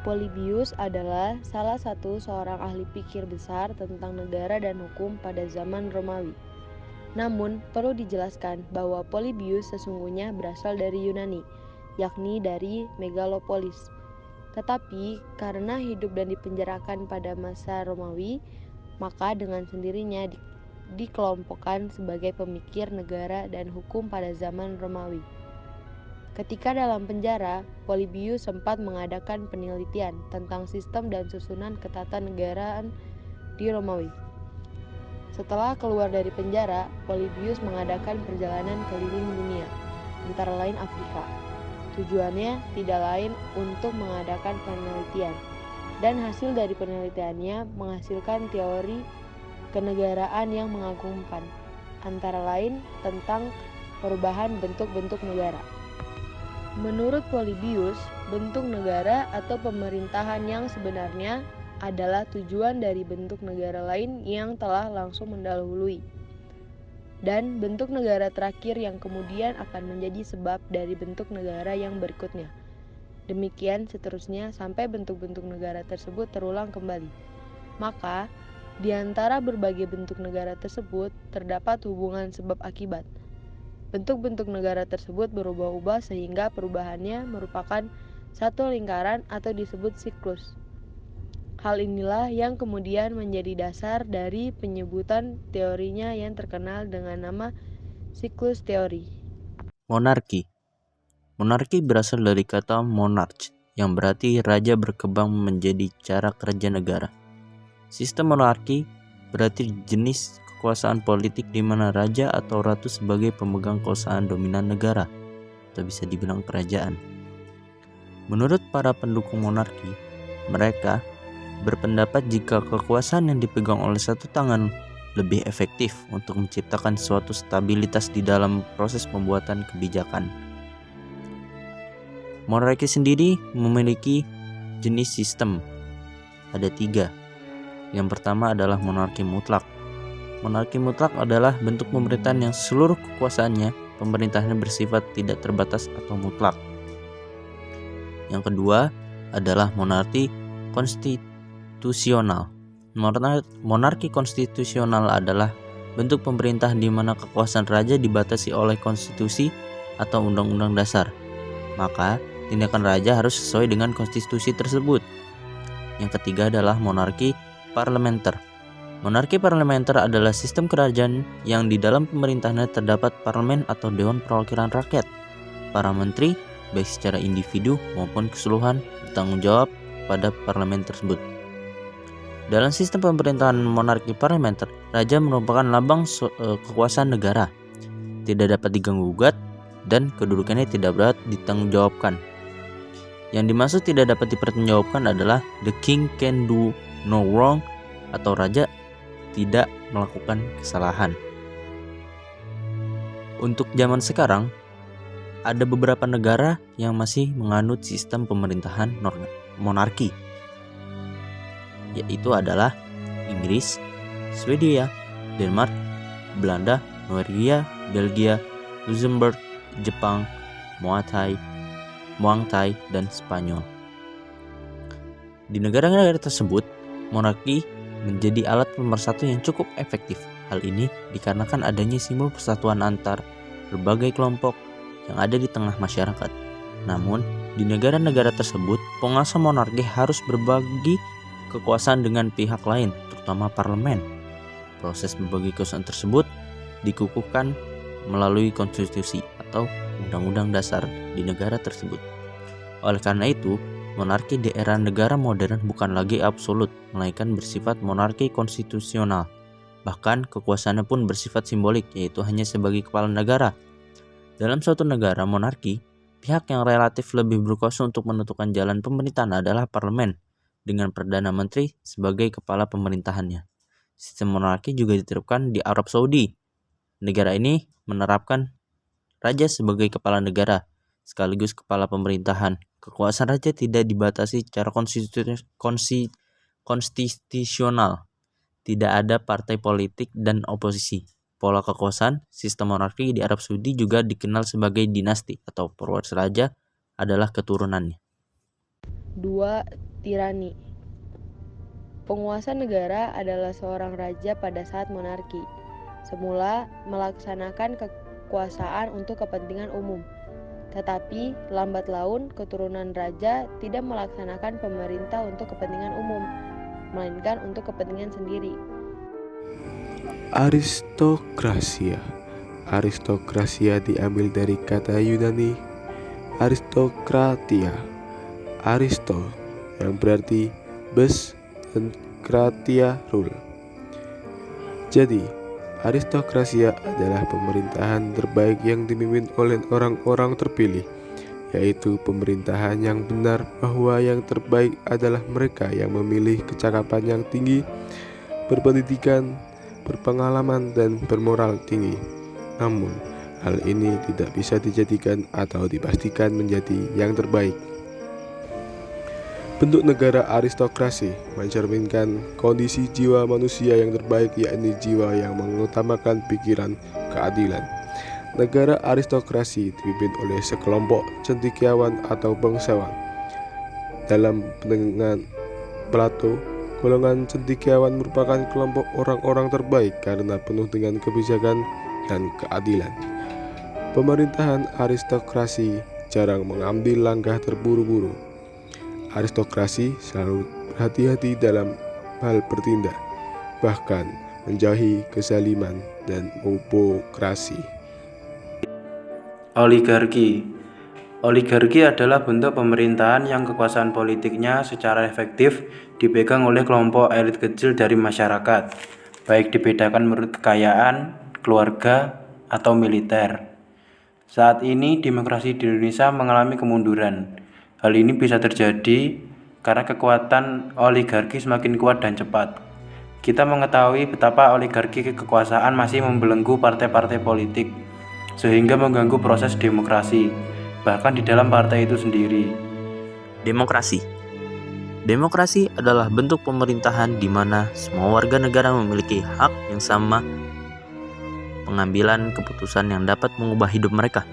Polybius adalah salah satu seorang ahli pikir besar tentang negara dan hukum pada zaman Romawi. Namun, perlu dijelaskan bahwa Polybius sesungguhnya berasal dari Yunani, yakni dari Megalopolis. Tetapi, karena hidup dan dipenjarakan pada masa Romawi, maka dengan sendirinya dikelompokkan sebagai pemikir negara dan hukum pada zaman Romawi. Ketika dalam penjara, Polybius sempat mengadakan penelitian tentang sistem dan susunan ketatanegaraan di Romawi. Setelah keluar dari penjara, Polybius mengadakan perjalanan keliling dunia, antara lain Afrika. Tujuannya tidak lain untuk mengadakan penelitian, dan hasil dari penelitiannya menghasilkan teori kenegaraan yang mengagumkan, antara lain tentang perubahan bentuk-bentuk negara. Menurut Polybius, bentuk negara atau pemerintahan yang sebenarnya adalah tujuan dari bentuk negara lain yang telah langsung mendahului, dan bentuk negara terakhir yang kemudian akan menjadi sebab dari bentuk negara yang berikutnya. Demikian seterusnya sampai bentuk-bentuk negara tersebut terulang kembali. Maka, di antara berbagai bentuk negara tersebut terdapat hubungan sebab akibat. Bentuk-bentuk negara tersebut berubah-ubah sehingga perubahannya merupakan satu lingkaran atau disebut siklus. Hal inilah yang kemudian menjadi dasar dari penyebutan teorinya yang terkenal dengan nama siklus teori. Monarki. Monarki berasal dari kata monarch, yang berarti raja berkembang menjadi cara kerja negara. Sistem monarki berarti jenis kekuasaan politik di mana raja atau ratu sebagai pemegang kekuasaan dominan negara, atau bisa dibilang kerajaan. Menurut para pendukung monarki, mereka berpendapat jika kekuasaan yang dipegang oleh satu tangan lebih efektif untuk menciptakan suatu stabilitas di dalam proses pembuatan kebijakan. Monarki sendiri memiliki jenis sistem. Ada 3. Yang pertama adalah monarki mutlak. Monarki mutlak adalah bentuk pemerintahan yang seluruh kekuasaannya, pemerintahannya bersifat tidak terbatas atau mutlak. Yang kedua adalah monarki konstitusional. Monarki konstitusional adalah bentuk pemerintahan di mana kekuasaan raja dibatasi oleh konstitusi atau undang-undang dasar. Maka, tindakan raja harus sesuai dengan konstitusi tersebut. Yang ketiga adalah monarki parlementer. Monarki parlementer adalah sistem kerajaan yang di dalam pemerintahannya terdapat parlemen atau dewan perwakilan rakyat. Para menteri, baik secara individu maupun keseluruhan, bertanggung jawab pada parlemen tersebut. Dalam sistem pemerintahan monarki parlementer, raja merupakan lambang kekuasaan negara, tidak dapat diganggu-gugat, dan kedudukannya tidak dapat ditanggungjawabkan. Yang dimaksud tidak dapat dipertanggungjawabkan adalah the king can do no wrong, atau raja tidak melakukan kesalahan. Untuk zaman sekarang, ada beberapa negara yang masih menganut sistem pemerintahan monarki, yaitu adalah Inggris, Swedia, Denmark, Belanda, Norwegia, Belgia, Luxembourg, Jepang, Muay Thai, dan Spanyol. Di negara-negara tersebut, monarki menjadi alat pemersatu yang cukup efektif. Hal ini dikarenakan adanya simbol persatuan antar berbagai kelompok yang ada di tengah masyarakat. Namun, di negara-negara tersebut, penguasa monarki harus berbagi kekuasaan dengan pihak lain, terutama parlemen. Proses berbagi kekuasaan tersebut dikukuhkan melalui konstitusi atau undang-undang dasar di negara tersebut. Oleh karena itu, monarki di era negara modern bukan lagi absolut, melainkan bersifat monarki konstitusional. Bahkan kekuasaannya pun bersifat simbolik, yaitu hanya sebagai kepala negara. Dalam suatu negara monarki, pihak yang relatif lebih berkuasa untuk menentukan jalan pemerintahan adalah parlemen, dengan Perdana Menteri sebagai kepala pemerintahannya. Sistem monarki juga diterapkan di Arab Saudi. Negara ini menerapkan raja sebagai kepala negara, sekaligus kepala pemerintahan. Kekuasaan raja tidak dibatasi secara konstitusional. Tidak ada partai politik dan oposisi. Pola kekuasaan sistem monarki di Arab Saudi juga dikenal sebagai dinasti atau pewaris raja adalah keturunannya. 2. tirani. Penguasa negara adalah seorang raja pada saat monarki. Semula melaksanakan kekuasaan untuk kepentingan umum. Tetapi lambat laun keturunan raja tidak melaksanakan pemerintah untuk kepentingan umum, melainkan untuk kepentingan sendiri. Aristokrasia. Aristokrasia diambil dari kata Yunani aristokratia. Aristo yang berarti bes dan kratia rule. Jadi, aristokrasia adalah pemerintahan terbaik yang dipimpin oleh orang-orang terpilih, yaitu pemerintahan yang benar bahwa yang terbaik adalah mereka yang memilih kecakapan yang tinggi, berpendidikan, berpengalaman, dan bermoral tinggi. Namun, hal ini tidak bisa dijadikan atau dipastikan menjadi yang terbaik. Bentuk negara aristokrasi mencerminkan kondisi jiwa manusia yang terbaik, yakni jiwa yang mengutamakan pikiran keadilan. Negara aristokrasi dipimpin oleh sekelompok cendekiawan atau bangsawan. Dalam pandangan Plato, golongan cendekiawan merupakan kelompok orang-orang terbaik karena penuh dengan kebijakan dan keadilan. Pemerintahan aristokrasi jarang mengambil langkah terburu-buru. Aristokrasi selalu berhati-hati dalam hal bertindak, bahkan menjauhi kezaliman dan opokrasi. Oligarki. Oligarki adalah bentuk pemerintahan yang kekuasaan politiknya secara efektif dipegang oleh kelompok elit kecil dari masyarakat, baik dibedakan menurut kekayaan, keluarga, atau militer. Saat ini demokrasi di Indonesia mengalami kemunduran. Hal ini bisa terjadi karena kekuatan oligarki semakin kuat dan cepat. Kita mengetahui betapa oligarki kekuasaan masih membelenggu partai-partai politik, sehingga mengganggu proses demokrasi, bahkan di dalam partai itu sendiri. Demokrasi. Demokrasi adalah bentuk pemerintahan di mana semua warga negara memiliki hak yang sama pengambilan keputusan yang dapat mengubah hidup mereka.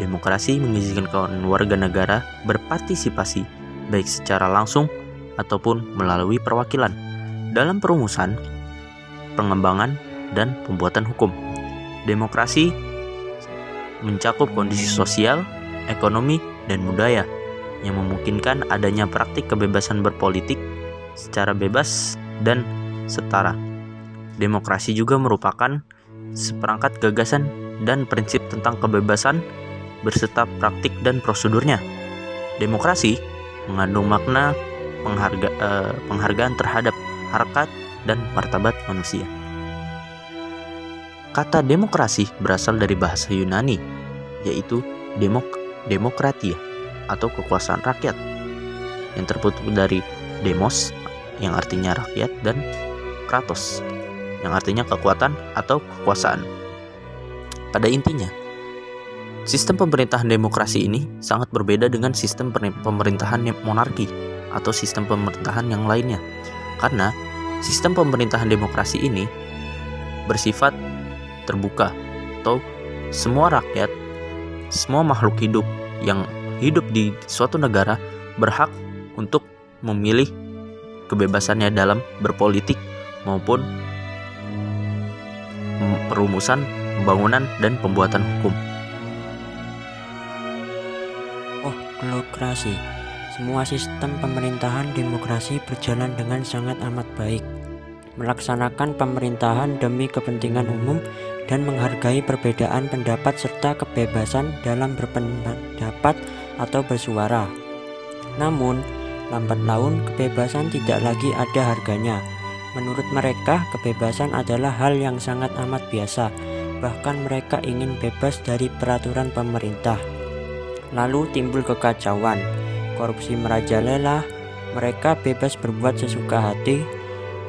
Demokrasi mengizinkan warga negara berpartisipasi baik secara langsung ataupun melalui perwakilan dalam perumusan, pengembangan, dan pembuatan hukum. Demokrasi mencakup kondisi sosial, ekonomi, dan budaya yang memungkinkan adanya praktik kebebasan berpolitik secara bebas dan setara. Demokrasi juga merupakan seperangkat gagasan dan prinsip tentang kebebasan berserta praktik dan prosedurnya. Demokrasi mengandung makna penghargaan terhadap harkat dan martabat manusia. Kata demokrasi berasal dari bahasa Yunani, yaitu demokratia atau kekuasaan rakyat, yang terbentuk dari demos yang artinya rakyat dan kratos yang artinya kekuatan atau kekuasaan. Pada intinya, sistem pemerintahan demokrasi ini sangat berbeda dengan sistem pemerintahan monarki atau sistem pemerintahan yang lainnya, karena sistem pemerintahan demokrasi ini bersifat terbuka, atau semua rakyat, semua makhluk hidup yang hidup di suatu negara berhak untuk memilih kebebasannya dalam berpolitik maupun perumusan, pembangunan, dan pembuatan hukum. Ohlokrasi. Semua sistem pemerintahan demokrasi berjalan dengan sangat amat baik, melaksanakan pemerintahan demi kepentingan umum dan menghargai perbedaan pendapat serta kebebasan dalam berpendapat atau bersuara. Namun, lambat laun kebebasan tidak lagi ada harganya. Menurut mereka, kebebasan adalah hal yang sangat amat biasa. Bahkan mereka ingin bebas dari peraturan pemerintah. Lalu timbul kekacauan, korupsi merajalela, mereka bebas berbuat sesuka hati.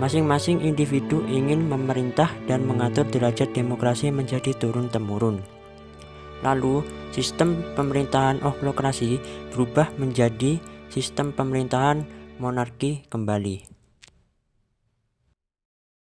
Masing-masing individu ingin memerintah dan mengatur derajat demokrasi menjadi turun-temurun. Lalu, sistem pemerintahan ohlokrasi berubah menjadi sistem pemerintahan monarki kembali.